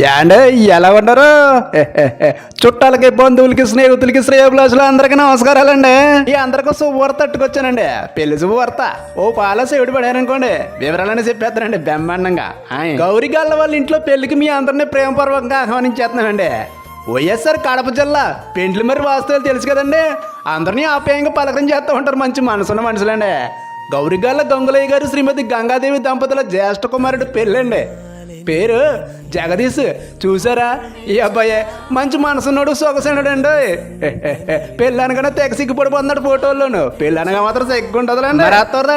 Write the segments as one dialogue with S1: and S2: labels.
S1: యాండే ఎలా ఉన్నారు? చుట్టాలకి, బంధువులకి, స్నేహితులకి, శ్రేయోభిలాషులు అందరికీ నమస్కారాలండి. ఈ అందరికీ శుభవార్త తట్టుకొచ్చానండి. పెళ్లి శుభవార్త. ఓ పాల సేవిడి పడారనుకోండి, వివరాలని చెప్పేస్తానండి బ్రహ్మాండంగా. గౌరీ గాళ్ళ వాళ్ళ ఇంట్లో పెళ్లికి మీ అందరినీ ప్రేమపూర్వకంగా ఆహ్వానించేస్తున్నానండి. వైఎస్ఆర్ కడప జిల్లా పెండ్లి మరి వాస్తవాలు తెలుసు కదండి. అందరినీ ఆప్యాయంగా పలకరం చేస్తూ ఉంటారు మంచి మనసున్న మనుషులండి. గౌరీగాళ్ళ గంగులయ్య గారు శ్రీమతి గంగాదేవి దంపతుల జ్యేష్ఠ కుమారుడు పెళ్ళండి. పేరు జగదీష్. చూసారా ఈ అబ్బాయి మంచి మనసున్నాడు, సొగసనుడు అండి. పెళ్ళి అనగానే తెగ సిగ్గుపడిపోతున్నాడు ఫోటోల్లోను. పెళ్ళి అనగా మాత్రం సిగ్గుంటుందండి.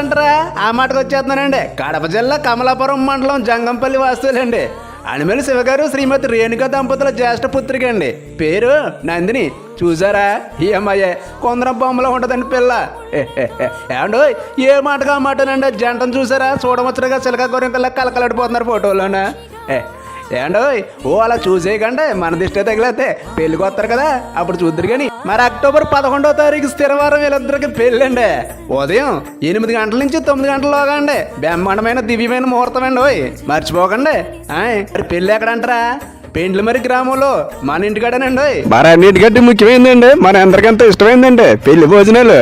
S1: అంటారా? ఆ మాటకు వచ్చేస్తున్నానండి. కడప జిల్లా కమలాపురం మండలం జంగంపల్లి వాస్తువులండి. అనిమేలు శివగారు శ్రీమతి రేణుక దంపతుల జ్యేష్ఠ పుత్రిక అండి. పేరు నందిని. చూసారా ఈ అమ్మాయి కొందరం బొమ్మలో ఉంటుందండి పిల్ల. ఏమండో ఏ మాటగా మాటనండి జంటను చూసారా? చూడవచ్చుగా చిలక గొర్రెకల్లా కలకలాడిపోతున్నారు ఫోటోలోనా. ఏండో ఓ అలా చూసేయకండి, మన దిష్టే తగిలేతే పెళ్ళికి వస్తారు కదా అప్పుడు చూద్దరు. కానీ మరి అక్టోబర్ 11వ తారీఖు స్థిరవారం వీళ్ళిద్దరికి పెళ్ళండి. ఉదయం 8 గంటల నుంచి 9 గంటలలోగా అండి. బ్రహ్మాండమైన దివ్యమైన ముహూర్తం అండి. మర్చిపోకండి. మరి పెళ్ళి ఎక్కడంటారా? పెండ్లి మరి గ్రామంలో మన ఇంటికాడేనండి. మరి అన్నింటికంటే ముఖ్యమైందండి, మన అందరికంత ఇష్టమైందండి పెళ్లి భోజనాలు.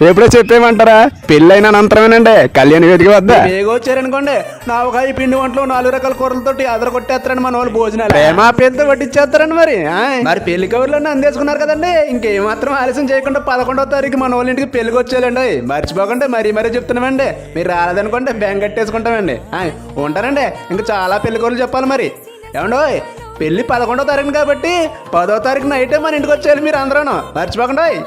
S1: ఎప్పుడో చెప్పేయమంటారా? పెళ్లి అయిన అనంతరమేనండి కళ్యాణ వేదిక వద్ద వచ్చారనుకోండి, నావకాయ పిండి వంటలు 4 రకాల కూరలతోటి అదర కొట్టేస్తారండి మన వాళ్ళు భోజనాలు. ప్రేమ పెద్ద వడ్డిచ్చేస్తారండి. మరి పెళ్లి కవర్లన్నీ అందేసుకున్నారు కదండి. ఇంకేమాత్రం ఆలస్యం చేయకుండా 11వ తారీఖు మన వాళ్ళ ఇంటికి పెళ్లికి వచ్చేయాలండి. మర్చిపోకండి. మరీ చెప్తున్నామండి. మీరు రాలేదనుకోండి బ్యాంక్ కట్టేసుకుంటామండి. ఉంటానండి. ఇంకా చాలా పెళ్లి కూరలు చెప్పాలి. మరి ఏమండో పెళ్లి 11వ తారీఖున కాబట్టి 10వ తారీఖు నైటే మన ఇంటికి వచ్చేయాలి మీరు అందరూ. మర్చిపోకండి.